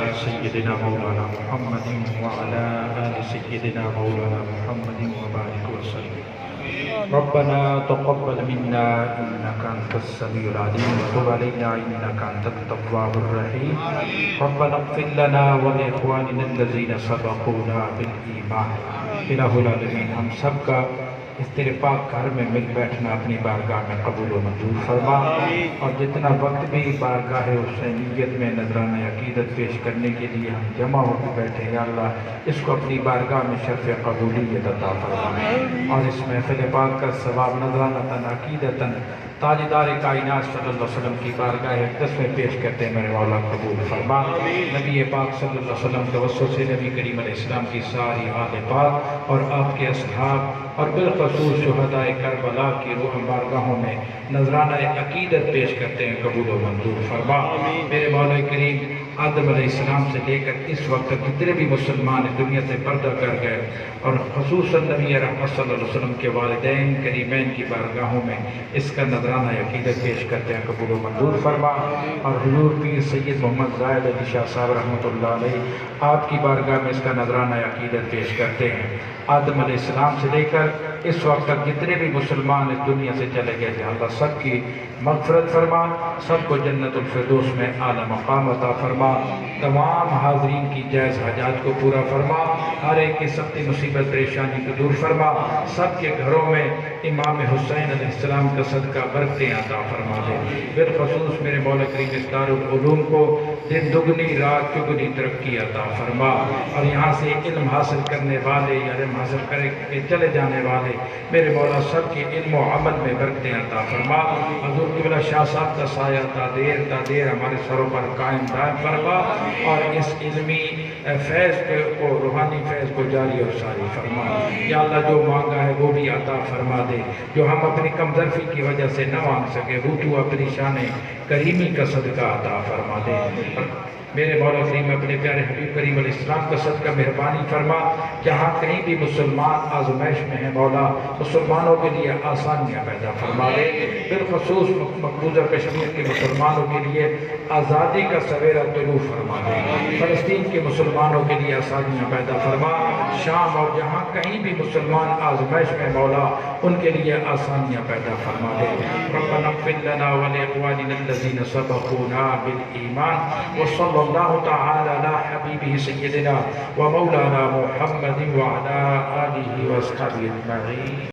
على سيدنا مولانا محمد وعلى آل سيدنا مولانا محمد وبارك وسلم. ربنا تقبل منا إنك أنت السميع العليم وتب علينا إنك أنت التواب الرحيم. ربنا اغفر لنا ولإخواننا الذين سبقونا بالإيمان. الہ العالمین ہم سب کا اس تیرے پاک گھر میں مل بیٹھنا اپنی بارگاہ میں قبول و منظور فرما، اور جتنا وقت بھی بارگاہ حسینیت میں نذرانہ عقیدت پیش کرنے کے لیے ہم جمع ہو کے بیٹھے ہیں، یا اللہ اس کو اپنی بارگاہ میں شرف قبولیت عطا فرما، اور اس محفل پاک کا ثواب نذرانہ عقیدتاً تاجدار کائنات صلی اللہ علیہ وسلم کی بارگاہ اقدس میں پیش کرتے ہیں، میرے مولا قبول فرما۔ نبی پاک صلی اللہ علیہ وسلم توسط سے نبی کریم علیہ السلام کی ساری آل پاک اور آپ کے اصحاب اور بالخصوص شہداء کربلا کی روح بارگاہوں میں نذرانہ عقیدت پیش کرتے ہیں، قبول و منظور فرما۔ میرے مولا کریم آدم علیہ السلام سے لے کر اس وقت تک جتنے بھی مسلمان دنیا سے پردہ کر گئے، اور خصوصاً نبی رحمت صلی اللہ علیہ وسلم کے والدین کریمین کی بارگاہوں میں اس کا نذرانہ عقیدت پیش کرتے ہیں، قبول و منظور فرما۔ اور حضور پیر سید محمد زاہد علی شاہ صاحب رحمۃ اللہ علیہ آپ کی بارگاہ میں اس کا نذرانہ عقیدت پیش کرتے ہیں۔ آدم علیہ السلام سے لے کر اس وقت تک جتنے بھی مسلمان اس دنیا سے چلے گئے تھے، اللہ سب کی مغفرت فرما، سب کو جنت الفردوس میں اعلیٰ مقام عطا فرما، تمام حاضرین کی جائز حاجات کو پورا فرما، ہر ایک کی سختی مصیبت پریشانی کو دور فرما، سب کے گھروں میں امام حسین علیہ السلام کا صدقہ برکتیں عطا فرما دے۔ بالخصوص میرے مولا کریم اس دارالعلوم کو دن دگنی رات چگنی ترقی عطا فرما، اور یہاں سے علم حاصل کرنے والے یا علم حاصل کر کے چلے جانے والے میرے مولا سب کے علم و عمل میں برکتیں عطا فرما۔ حضور قبلہ شاہ صاحب کا سایہ تا دیر ہمارے سروں پر قائم دائم فرما، اور اس علمی فیض کو روحانی فیض کو جاری اور ساری فرما۔ یا اللہ جو مانگا ہے وہ بھی عطا فرما دے، جو ہم اپنی کم ظرفی کی وجہ سے نہ مانگ سکے وہ تو اپنی شان کریمی کا صدقہ عطا فرما دے۔ میرے مولا کریم اپنے پیارے حبیب کریم علیہ السلام کا صدقہ مہربانی فرما، جہاں کہیں بھی مسلمان آزمائش میں ہیں مولا مسلمانوں کے لیے آسانیاں پیدا فرما دے، بالخصوص مقبوضہ کشمیر کے مسلمانوں کے لیے آزادی کا سویرا طلوع فرما دے، فلسطین کے مسلمانوں کے لیے آسانیاں پیدا فرما، شام اور جہاں کہیں بھی مسلمان آزمائش میں مولا ان کے لیے آسانیاں پیدا فرما دے۔ ربنا اغفر لنا ولاخواننا الذين سبقونا بالایمان، وصلی اللہ تعالی علی حبیبہ سیدنا و مولانا محمد وعلی آلہ وصحبہ اجمعین۔